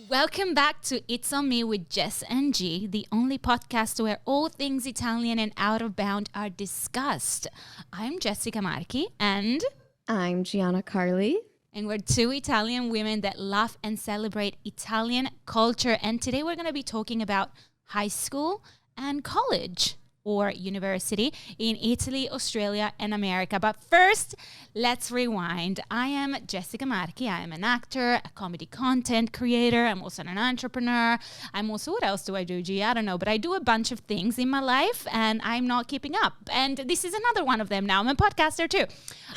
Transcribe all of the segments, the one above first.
Welcome back to It's On Me with Jess G, the only podcast where all things Italian and out of bound are discussed. I'm Jessica Marchi and I'm Giana Carly. And we're two Italian women that love and celebrate Italian culture. And today we're going to be talking about high school and college or university in Italy, Australia, and America. But first, let's rewind. I am Jessica Marchi. I am an actor, a comedy content creator. I'm also an entrepreneur. I'm also, what else do I do, G? I don't know, but I do a bunch of things in my life and I'm not keeping up. And this is another one of them now. I'm a podcaster too.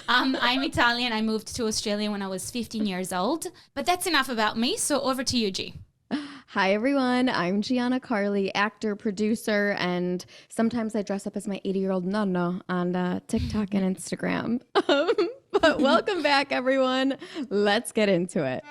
I'm Italian. I moved to Australia when I was 15 years old. But that's enough about me. So over to you, G. Hi, everyone. I'm Giana Carly, actor, producer, and sometimes I dress up as my 80-year-old nonno on TikTok and Instagram. But welcome back, everyone. Let's get into it.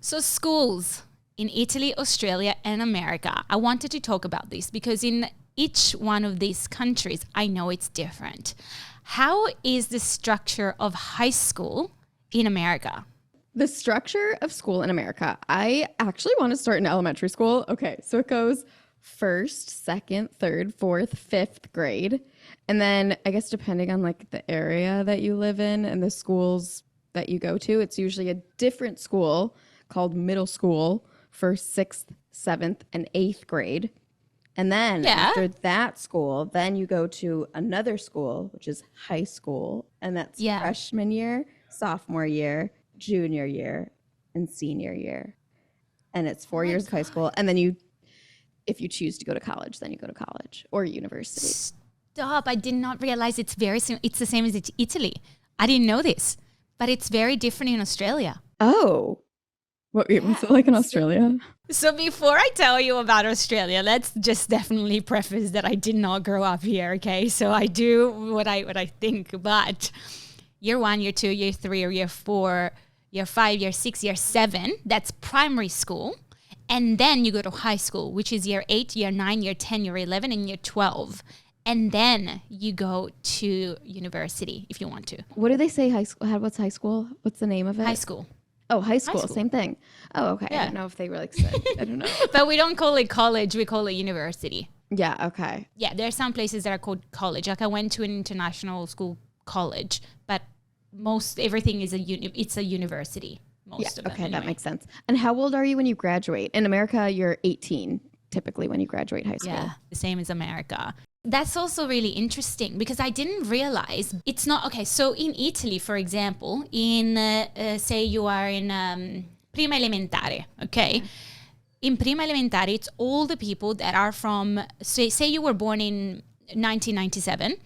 So schools in Italy, Australia, and America. I wanted to talk about this because in each one of these countries, I know it's different. How is the structure of high school in America? The structure of school in America. I actually want to start in elementary school. Okay, so it goes first, second, third, fourth, fifth grade. And then I guess depending on like the area that you live in and the schools that you go to, it's usually a different school called middle school for sixth, seventh, and eighth grade. And then after that school, then you go to another school, which is high school. And that's freshman year, sophomore year, junior year, and senior year. And it's 4 years of high school. And then if you choose to go to college, then you go to college or university. Stop. I did not realize it's it's the same as Italy. I didn't know this, but it's very different in Australia. Oh. What's it like in Australia? So before I tell you about Australia, let's just definitely preface that I did not grow up here, okay? So I do what I think, but year 1, year 2, year 3, or year 4, year 5, year 6, year 7, that's primary school. And then you go to high school, which is year 8, year 9, year 10, year 11, and year 12. And then you go to university if you want to. What do they say high school? What's high school? What's the name of it? High school. Oh, high school. Same thing. Oh, okay. Yeah. I don't know if they really said. I don't know. But we don't call it college. We call it university. Yeah, okay. Yeah, there are some places that are called college. Like I went to an international school college, but everything is it's a university. Most of it. Okay, that makes sense. And how old are you when you graduate? In America, you're 18 typically when you graduate high school. Yeah, the same as America. That's also really interesting because I didn't realize it's not okay. So in Italy, for example, say you are in prima elementare, okay? In prima elementare, it's all the people that are from say you were born in 1997.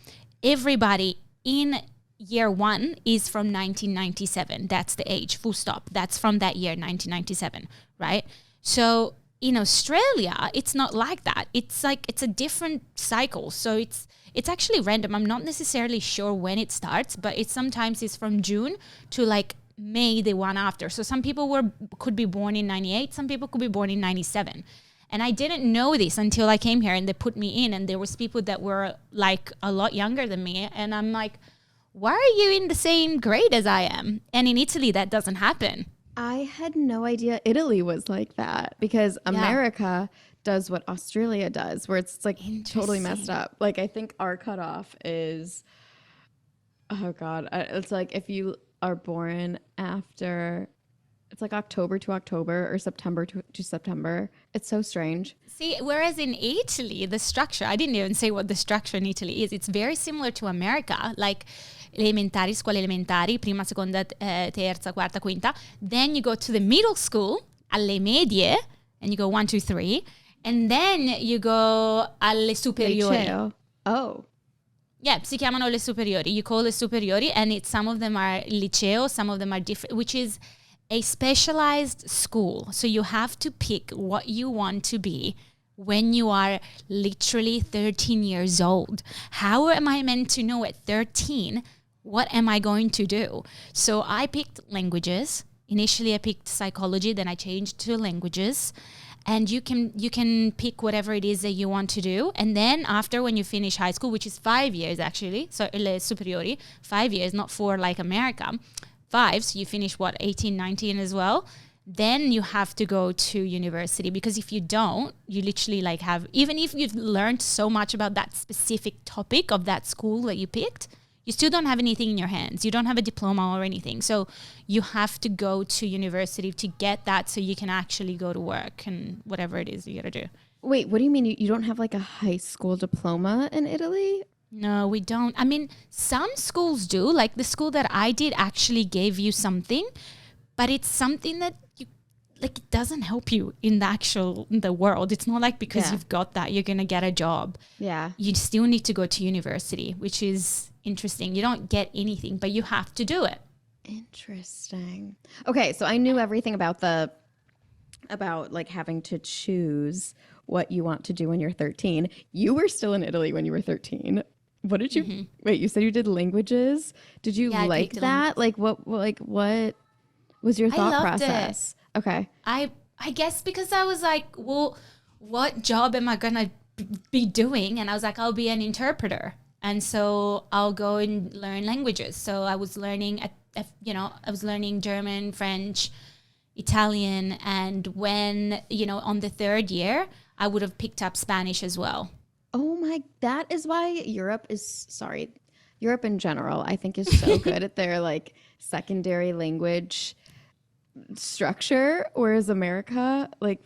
Everybody in year 1 is from 1997. That's the age, full stop. That's from that year, 1997, right? So in Australia, it's not like that. It's a different cycle. So it's actually random. I'm not necessarily sure when it starts, but sometimes it's from June to like May, the one after. So some people could be born in 98. Some people could be born in 97. And I didn't know this until I came here and they put me in. And there was people that were like a lot younger than me. And I'm like, why are you in the same grade as I am? And in Italy, that doesn't happen. I had no idea Italy was like that because America does what Australia does, where it's like totally messed up. Like I think our cutoff is, oh God, it's like if you are born after, it's like October to October or September to September. It's so strange. See, whereas in Italy, the structure, I didn't even say what the structure in Italy is. It's very similar to America, like elementari, scuole elementari, prima, seconda, terza, quarta, quinta. Then you go to the middle school, alle medie, and you go 1, 2, 3. And then you go alle superiori. Liceo. Oh. Yeah, si chiamano le superiori. You call it superiori, and some of them are liceo, some of them are different, which is a specialized school. So you have to pick what you want to be when you are literally 13 years old. How am I meant to know at 13 what am I going to do? So I picked languages. Initially I picked psychology, then I changed to languages. And you can pick whatever it is that you want to do. And then after, when you finish high school, which is 5 years actually, so le superiori, 5 years, not 4 like America. 5, so you finish 18, 19 as well, then you have to go to university, because if you don't, you literally like have, even if you've learned so much about that specific topic of that school that you picked, you still don't have anything in your hands. You don't have a diploma or anything. So you have to go to university to get that, so you can actually go to work and whatever it is you got to do. Wait, what do you mean you don't have like a high school diploma in Italy? No, we don't. I mean, some schools do. Like the school that I did actually gave you something, but it's something that you, like, it doesn't help you in the world. It's not like because you've got that, you're going to get a job. Yeah. You still need to go to university, which is interesting. You don't get anything, but you have to do it. Interesting. Okay, so I knew everything about like having to choose what you want to do when you're 13. You were still in Italy when you were 13. What did you wait, you said you did languages? Did you like that? Like what was your thought process? Okay. I guess because I was like, well, what job am I going to be doing? And I was like, I'll be an interpreter. And so I'll go and learn languages. So I was learning I was learning German, French, Italian, and when, on the 3rd year, I would have picked up Spanish as well. Oh my, that is why Europe in general, I think is so good at their like secondary language structure, whereas America, like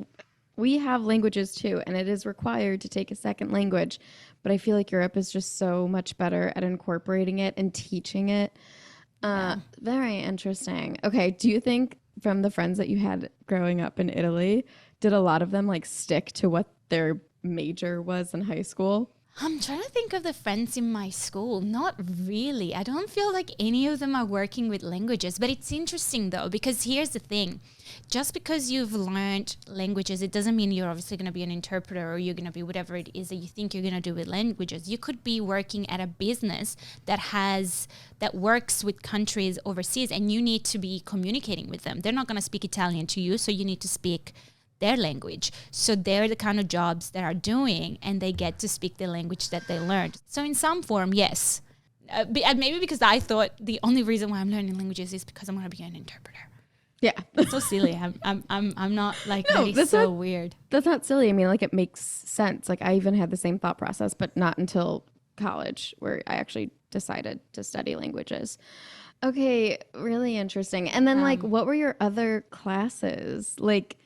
we have languages too, and it is required to take a second language, but I feel like Europe is just so much better at incorporating it and teaching it. Very interesting. Okay, do you think from the friends that you had growing up in Italy, did a lot of them like stick to what their major was in high school? I'm trying to think of the friends in my school. Not really. I don't feel like any of them are working with languages. But it's interesting, though, because here's the thing. Just because you've learned languages, it doesn't mean you're obviously going to be an interpreter or you're going to be whatever it is that you think you're going to do with languages. You could be working at a business that works with countries overseas, and you need to be communicating with them. They're not going to speak Italian to you, so you need to speak their language. So they're the kind of jobs that are doing, and they get to speak the language that they learned. So in some form, yes. Maybe because I thought the only reason why I'm learning languages is because I'm going to be an interpreter. Yeah. That's so silly. I'm not like, no, that is so weird. That's not silly. I mean, like, it makes sense. Like, I even had the same thought process, but not until college, where I actually decided to study languages. Okay, really interesting. And then like, what were your other classes? Like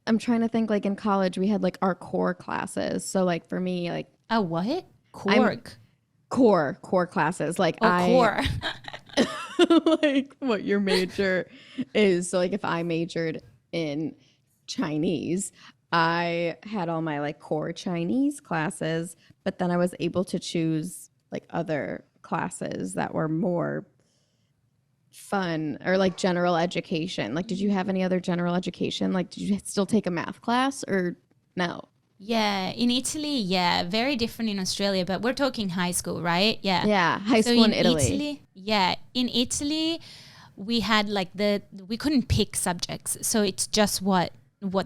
I'm trying to think, like in college we had like our core classes. So like for me, like a what? Core classes. Like core. Like what your major is. So like if I majored in Chinese, I had all my like core Chinese classes, but then I was able to choose like other classes that were more fun or like general education. Like, did you have any other general education? Like, did you still take a math class or no? Yeah, in Italy, yeah, very different in Australia, but we're talking high school, right? Yeah. Yeah, high school in Italy. In Italy, we had like we couldn't pick subjects. So it's just what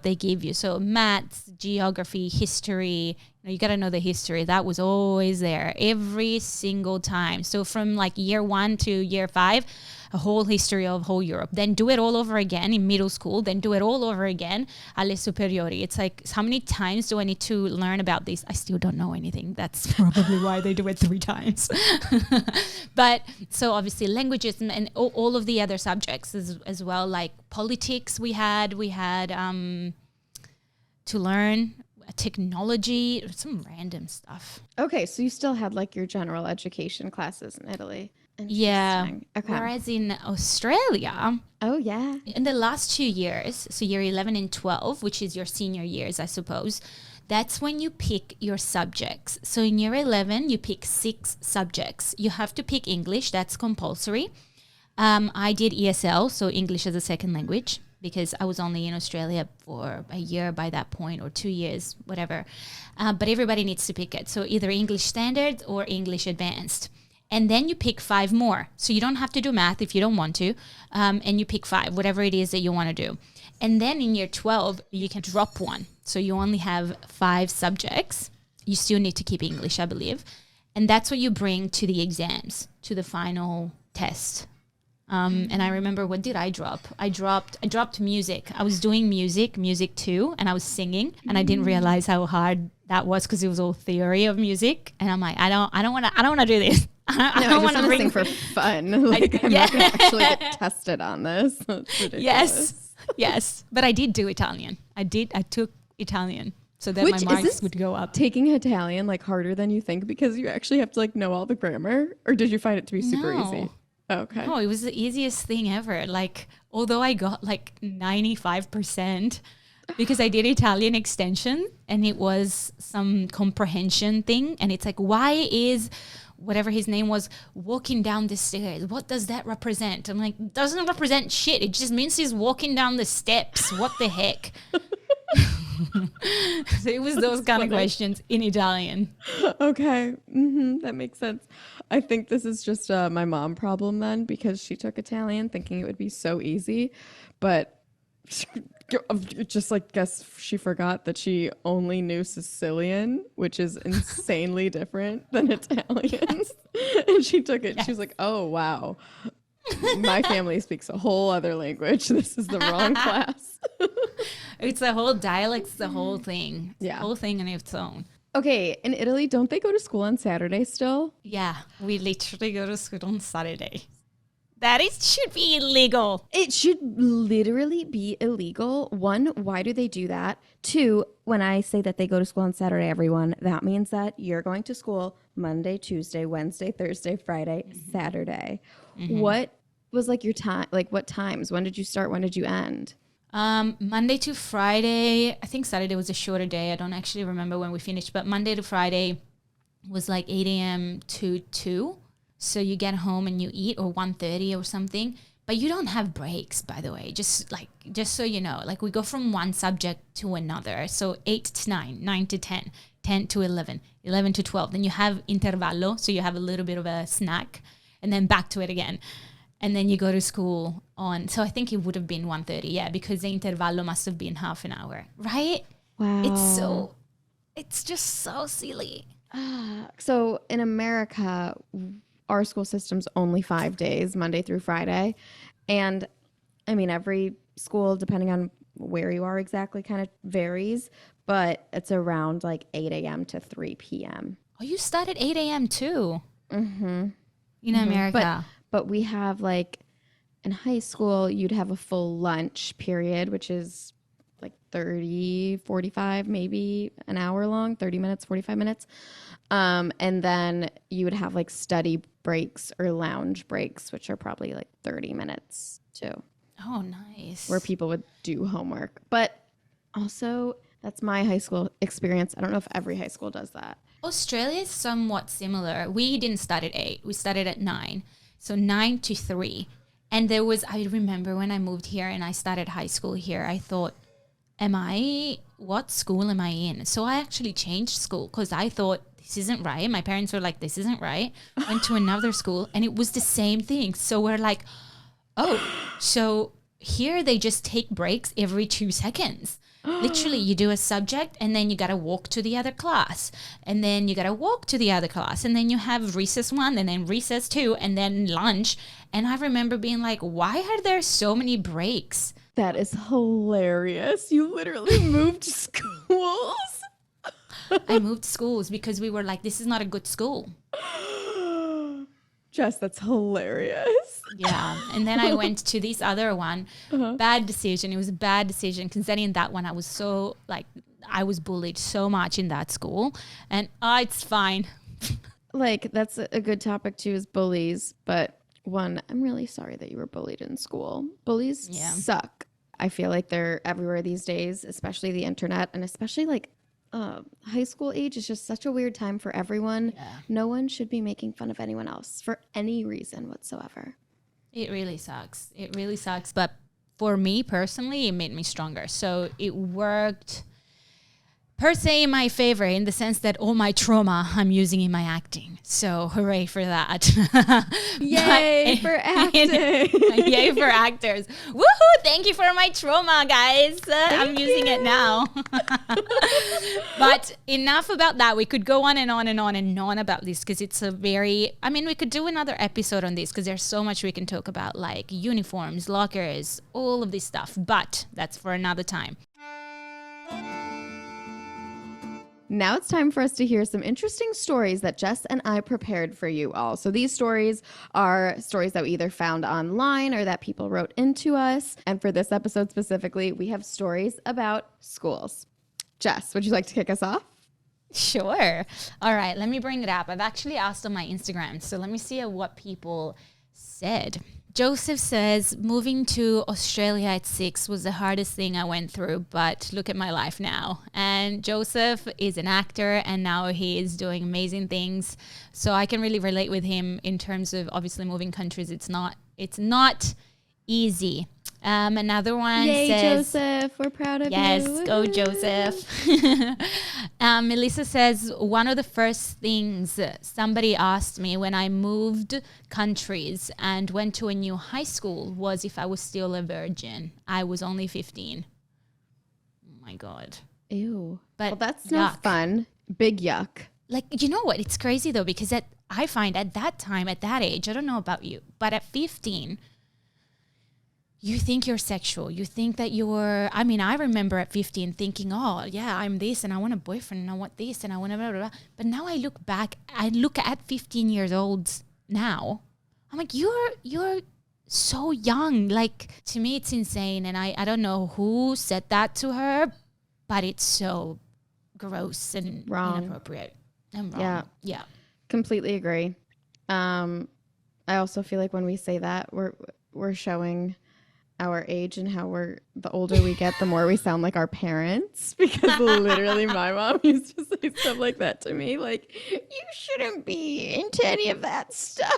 they give you. So maths, geography, history, you got to know the history. That was always there every single time. So from like year 1 to year 5, a whole history of whole Europe. Then do it all over again in middle school. Then do it all over again alle superiori. It's like, how many times do I need to learn about this? I still don't know anything. That's probably why they do it 3 times. But so obviously languages and all of the other subjects as well, like politics we had to learn, technology, some random stuff. Okay, so you still had like your general education classes in Italy. Yeah. Okay. Whereas in Australia, in the last 2 years, so year 11 and 12, which is your senior years, I suppose, that's when you pick your subjects. So in year 11, you pick 6 subjects. You have to pick English. That's compulsory. I did ESL, so English as a second language, because I was only in Australia for a year by that point, or 2 years, whatever. But everybody needs to pick it. So either English standard or English advanced. And then you pick 5 more. So you don't have to do math if you don't want to. And you pick 5, whatever it is that you want to do. And then in year 12, you can drop 1. So you only have 5 subjects. You still need to keep English, I believe. And that's what you bring to the exams, to the final test. And I remember, what did I drop? I dropped music. I was doing music too, and I was singing, and I didn't realize how hard that was because it was all theory of music. And I'm like, I don't want to do this. I don't want to sing for fun. Like, I'm not going to actually get tested on this. That's ridiculous. Yes. But I did do Italian. I took Italian so that my marks would go up. Taking Italian like harder than you think because you actually have to like know all the grammar, or did you find it to be super easy? Okay. No, it was the easiest thing ever. Like, although I got like 95% because I did Italian extension and it was some comprehension thing. And it's like, why is whatever his name was walking down the stairs? What does that represent? I'm like, doesn't represent shit. It just means he's walking down the steps. What the heck? So it was those kind of questions in Italian. Okay. That makes sense. I think this is just my mom problem then, because she took Italian thinking it would be so easy, but just like guess she forgot that she only knew Sicilian, which is insanely different than Italian. And she took it. Yes. She was like, oh, wow. My family speaks a whole other language. This is the wrong class. It's the whole dialect, it's the whole thing. It's the whole thing on its own. Okay, in Italy, don't they go to school on Saturday still? Yeah, we literally go to school on Saturday. Should be illegal. It should literally be illegal. One, why do they do that? Two, when I say that they go to school on Saturday, everyone, that means that you're going to school Monday, Tuesday, Wednesday, Thursday, Friday, Saturday. What was like your time? Like what times? When did you start? When did you end? Monday to Friday. I think Saturday was a shorter day. I don't actually remember when we finished, but Monday to Friday was like 8 a.m. to 2. So you get home and you eat, or 1:30 or something. But you don't have breaks, by the way. Just so you know, like we go from one subject to another. So 8 to 9, 9 to 10, 10 to 11, 11 to 12. Then you have intervallo. So you have a little bit of a snack and then back to it again. And then you go to school on, so I think it would have been 1:30, yeah, because the intervallo must have been half an hour, right? Wow. It's just so silly. So in America, our school system's only 5 days, Monday through Friday. And I mean, every school, depending on where you are exactly, kind of varies, but it's around like 8 a.m. to 3 p.m. Oh, you start at 8 a.m. too? Mm-hmm. In America. But we have like in high school, you'd have a full lunch period, which is like 30, 45, maybe an hour long, 30 minutes, 45 minutes. And then you would have like study breaks or lounge breaks, which are probably like 30 minutes too. Oh, nice. Where people would do homework. But also, that's my high school experience. I don't know if every high school does that. Australia is somewhat similar. We didn't start at 8. We started at 9. So 9 to 3. And I remember when I moved here and I started high school here, I thought, what school am I in? So I actually changed school because I thought, this isn't right. My parents were like, this isn't right. Went to another school and it was the same thing. So we're like, oh, so here they just take breaks every 2 seconds. Literally, you do a subject and then you got to walk to the other class. And then you got to walk to the other class. And then you have recess 1 and then recess 2 and then lunch. And I remember being like, why are there so many breaks? That is hilarious. You literally moved schools. I moved schools because we were like, this is not a good school. Jess, that's hilarious. Yeah. And then I went to this other one. Bad decision. It was a bad decision because then in that one I was bullied so much in that school. And it's fine. Like, that's a good topic too, is bullies. But one, I'm really sorry that you were bullied in school. Bullies suck. I feel like they're everywhere these days, especially the internet, and especially like high school age is just such a weird time for everyone. Yeah. No one should be making fun of anyone else for any reason whatsoever. It really sucks. It really sucks. But for me personally, it made me stronger. So it worked per se my favor in the sense that all my trauma I'm using in my acting. So hooray for that. Yay for acting. Yay for actors. Woohoo! Thank you for my trauma, guys. I'm using it now. But enough about that. We could go on and on and on and on about this because it's a very, I mean, we could do another episode on this because there's so much we can talk about, like uniforms, lockers, all of this stuff. But that's for another time. Now it's time for us to hear some interesting stories that Jess and I prepared for you all. So these stories are stories that we either found online or that people wrote into us. And for this episode specifically, we have stories about schools. Jess, would you like to kick us off? Sure. All right, let me bring it up. I've actually asked on my Instagram, so let me see what people said. Joseph says, moving to Australia at 6 was the hardest thing I went through, but look at my life now. And Joseph is an actor and now he is doing amazing things. So I can really relate with him in terms of obviously moving countries. It's not easy. Another one Yay, says, Joseph, we're proud of you. yes, go Joseph. Melissa says, one of the first things somebody asked me when I moved countries and went to a new high school was if I was still a virgin. I was only 15. Oh my God. Ew. But well, that's yuck. not fun. Big yuck. Like, you know what? It's crazy though, because I find at that time, at that age, I don't know about you, but at 15, you think you're sexual. You think that I mean, I remember at 15 thinking, oh, yeah, I'm this and I want a boyfriend and I want this and I want blah, blah, blah. But now I look back, I look at 15 years old now. I'm like, you're so young. Like, to me, it's insane. And I don't know who said that to her, but it's so gross and inappropriate and wrong. Yeah. Completely agree. I also feel like when we say that, we're showing our age and how the older we get, the more we sound like our parents, because literally my mom used to say stuff like that to me, like, you shouldn't be into any of that stuff.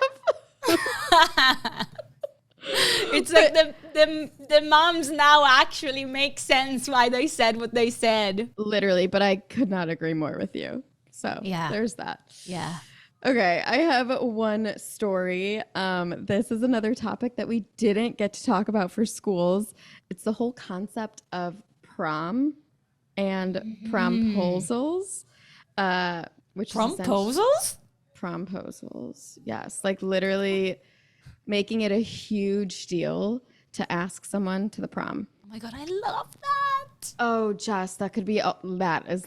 It's like the moms now actually make sense why they said what they said. Literally, but I could not agree more with you. So yeah, there's that. Yeah. Okay, I have one story. This is another topic that we didn't get to talk about for schools. It's the whole concept of prom and promposals. Promposals? Promposals, yes. Like literally making it a huge deal to ask someone to the prom. Oh my God, I love that. Oh, Jess, that is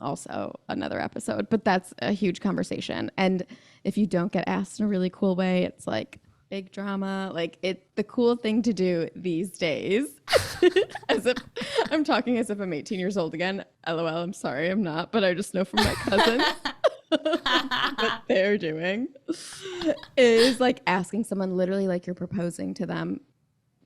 also another episode, but that's a huge conversation. And if you don't get asked in a really cool way, it's like big drama. Like the cool thing to do these days, as if I'm talking as if I'm 18 years old again. LOL, I'm sorry, I'm not, but I just know from my cousins what they're doing is like asking someone literally like you're proposing to them,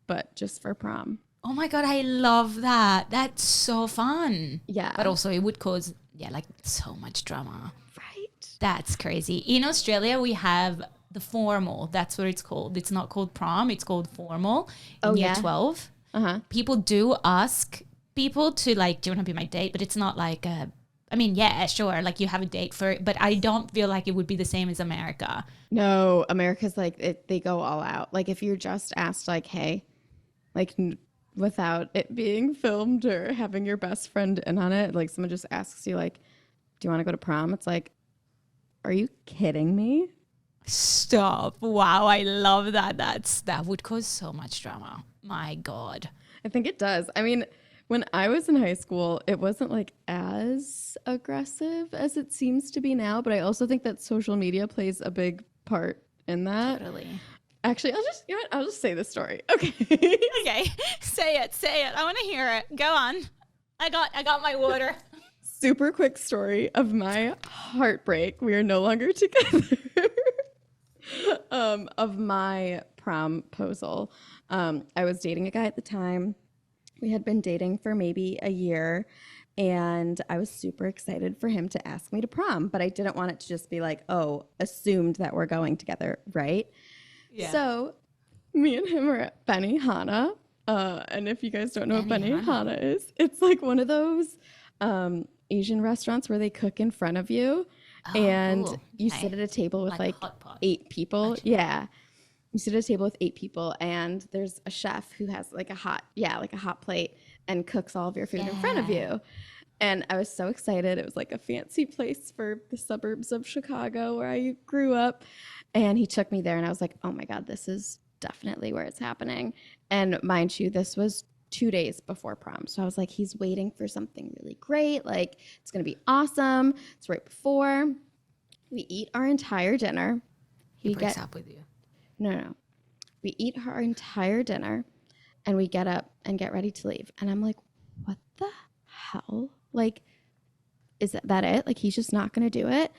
but just for prom. Oh my God, I love that. That's so fun. Yeah. But also it would cause, like so much drama. Right. That's crazy. In Australia, we have the formal. That's what it's called. It's not called prom. It's called formal in year 12. Uh-huh. People do ask people to like, do you want to be my date? But it's not like sure. Like you have a date for it. But I don't feel like it would be the same as America. No, America's like, they go all out. Like if you're just asked like, hey, like without it being filmed or having your best friend in on it, like someone just asks you like, do you want to go to prom? It's like, are you kidding me? Stop. Wow, I love that. That would cause so much drama. My God. I think it does. I mean, when I was in high school, it wasn't like as aggressive as it seems to be now, but I also think that social media plays a big part in that. Totally. Actually, I'll just say the story. Okay. Okay. Say it. I want to hear it. Go on. I got my water. Super quick story of my heartbreak. We are no longer together. Of my promposal. I was dating a guy at the time. We had been dating for maybe a year, and I was super excited for him to ask me to prom, but I didn't want it to just be like, oh, assumed that we're going together, right? Yeah. So me and him are at Benihana. And if you guys don't know what Benihana is, it's like one of those Asian restaurants where they cook in front of you, Oh, and cool. you Okay. sit at a table with Like like a hot pot. 8 people. Gotcha. Yeah. You sit at a table with 8 people, and there's a chef who has like a hot plate and cooks all of your food in front of Yeah. you. And I was so excited. It was like a fancy place for the suburbs of Chicago where I grew up. And he took me there, and I was like, oh my God, this is definitely where it's happening. And mind you, this was 2 days before prom. So I was like, he's waiting for something really great. Like, it's going to be awesome. It's right before. We eat our entire dinner. He breaks up with you. No. We eat our entire dinner, and we get up and get ready to leave. And I'm like, what the hell? Like, is that it? Like, he's just not going to do it?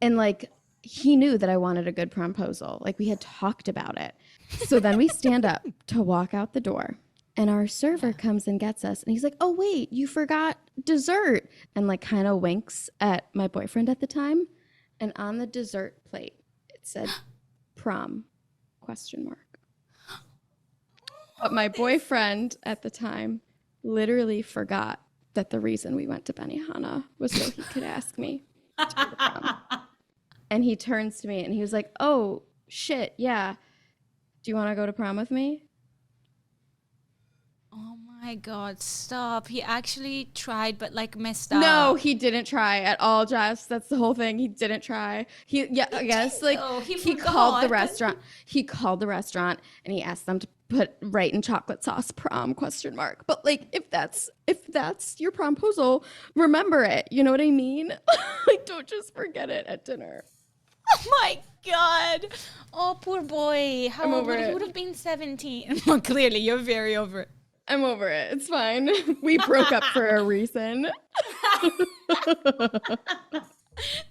And like, he knew that I wanted a good promposal. Like, we had talked about it. So then we stand up to walk out the door, and our server comes and gets us. And he's like, oh, wait, you forgot dessert. And like kind of winks at my boyfriend at the time. And on the dessert plate, it said prom ? But my boyfriend at the time literally forgot that the reason we went to Benihana was so he could ask me to go to prom. And he turns to me and he was like, oh, shit, yeah. Do you want to go to prom with me? Oh my God, stop. He actually tried, but like messed up. No, he didn't try at all, Jess. That's the whole thing. He didn't try. I guess like though. He called the forgot. restaurant. He called the restaurant and he asked them to put right in chocolate sauce prom ? But like, if that's your promposal, remember it. You know what I mean? Like, don't just forget it at dinner. Oh my God. Oh, poor boy. How I'm old over would he it. would have been 17? Well, clearly, you're very over it. I'm over it. It's fine. We broke up for a reason.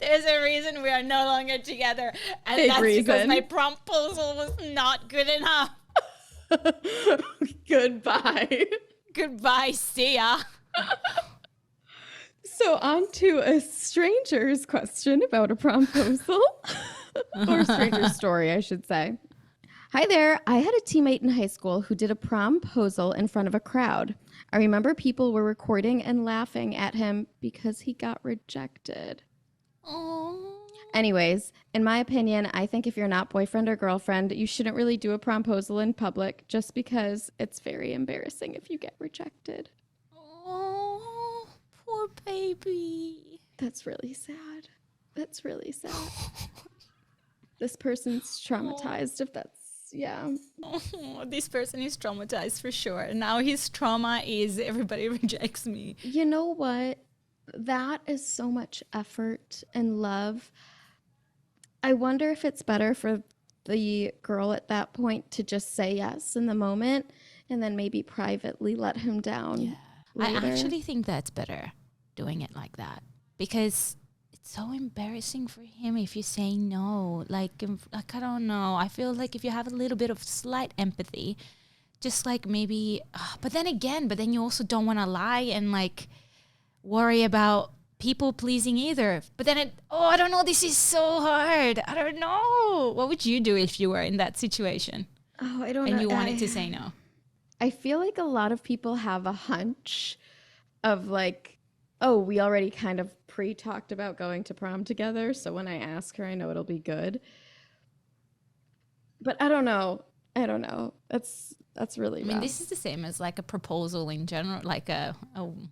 There's a reason we are no longer together. And Big that's because reason. my proposal was not good enough. Goodbye. Goodbye. See ya. So on to a stranger's question about a promposal. Or a stranger's story, I should say. Hi there. I had a teammate in high school who did a promposal in front of a crowd. I remember people were recording and laughing at him because he got rejected. Oh. Anyways, in my opinion, I think if you're not boyfriend or girlfriend, you shouldn't really do a promposal in public just because it's very embarrassing if you get rejected. Oh, poor baby. That's really sad. That's really sad. This person's traumatized if that's, yeah. Oh, this person is traumatized for sure. Now his trauma is everybody rejects me. You know what? That is so much effort and love. I wonder if it's better for the girl at that point to just say yes in the moment and then maybe privately let him down. I later. actually think that's better, doing it like that, because it's so embarrassing for him if you say no. Like I don't know. I feel like if you have a little bit of slight empathy, just like maybe, but then you also don't want to lie and like worry about people pleasing either. But then I don't know. This is so hard. I don't know. What would you do if you were in that situation Oh, I don't know. and you wanted to say no? I feel like a lot of people have a hunch of like, oh, we already kind of pre-talked about going to prom together, so when I ask her, I know it'll be good. But I don't know. That's really I mean, rough. this is the same as like a proposal in general, like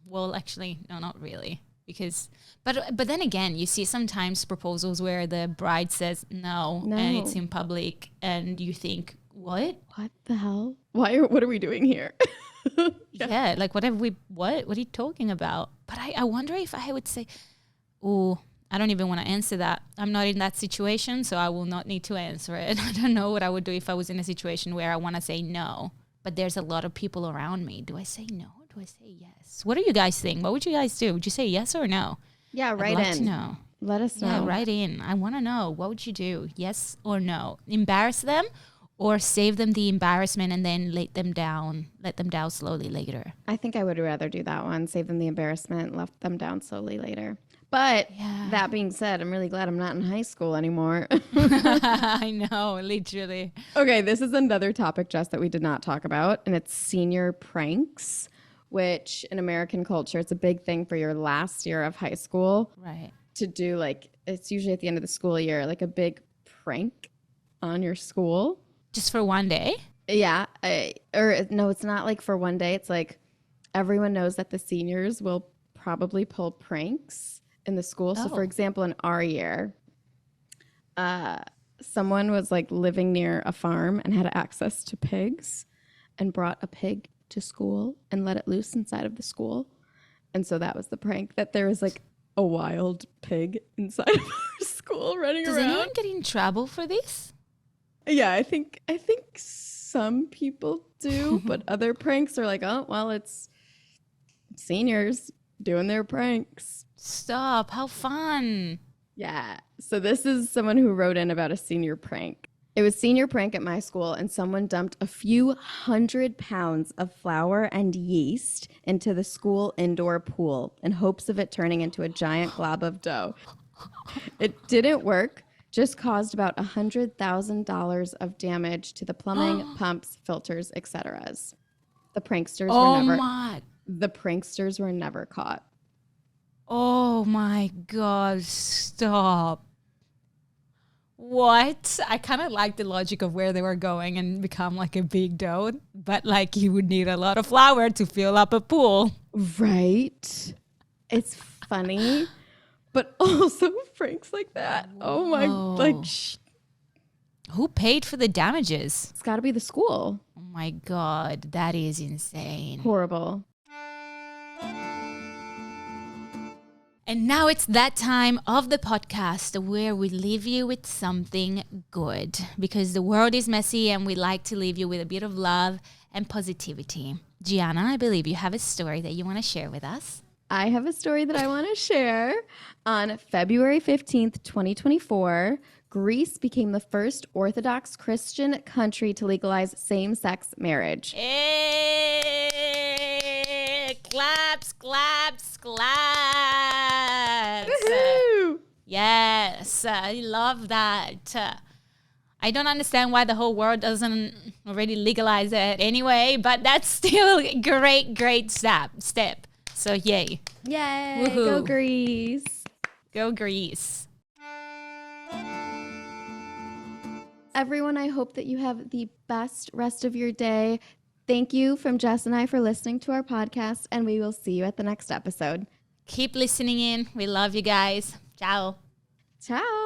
well, actually, no, not really. Because, but then again, you see sometimes proposals where the bride says no. And it's in public and you think, what? What the hell? What are we doing here? Yeah, like what are you talking about? But I wonder if I would say, oh, I don't even want to answer that. I'm not in that situation, so I will not need to answer it. I don't know what I would do if I was in a situation where I want to say no, but there's a lot of people around me. Do I say no? Do I say yes? What do you guys think? What would you guys do? Would you say yes or no? Yeah, I'd write like in. to know. Let us know. Yeah, write in. I want to know. What would you do? Yes or no? Embarrass them or save them the embarrassment and then let them down slowly later? I think I would rather do that one. Save them the embarrassment, let them down slowly later. But that being said, I'm really glad I'm not in high school anymore. I know, literally. Okay, this is another topic, Jess, that we did not talk about, and it's senior pranks. which in American culture, it's a big thing for your last year of high school. Right. To do like, it's usually at the end of the school year, like a big prank on your school. Just for one day? Yeah. Or no, it's not like for one day. It's like everyone knows that the seniors will probably pull pranks in the school. So for example, in our year, someone was like living near a farm and had access to pigs and brought a pig to school and let it loose inside of the school. And so that was the prank, that there was like a wild pig inside of our school running around. Does anyone get in trouble for this? Yeah, I think some people do, but other pranks are like, oh, well, it's seniors doing their pranks. Stop. How fun. Yeah. So this is someone who wrote in about a senior prank. It was senior prank at my school, and someone dumped a few 100 pounds of flour and yeast into the school indoor pool in hopes of it turning into a giant glob of dough. It didn't work, just caused about $100,000 of damage to the plumbing, pumps, filters, etc. The pranksters were never caught. Oh my God, stop. What? I kind of like the logic of where they were going and become like a big dough, but like you would need a lot of flour to fill up a pool. Right? It's funny, but also pranks like that. Oh my, Who paid for the damages? It's got to be the school. Oh my God, that is insane. Horrible. And now it's that time of the podcast where we leave you with something good, because the world is messy and we like to leave you with a bit of love and positivity. Giana, I believe you have a story that you want to share with us. I have a story that I want to share. On February 15th, 2024, Greece became the first Orthodox Christian country to legalize same-sex marriage. Hey, claps, claps, claps. Woohoo! Yes, I love that. I don't understand why the whole world doesn't already legalize it anyway, but that's still a great step. So yay. Yay, Woohoo. Go Greece. Go Greece. Everyone, I hope that you have the best rest of your day. Thank you from Jess and I for listening to our podcast, and we will see you at the next episode. Keep listening in. We love you guys. Ciao. Ciao.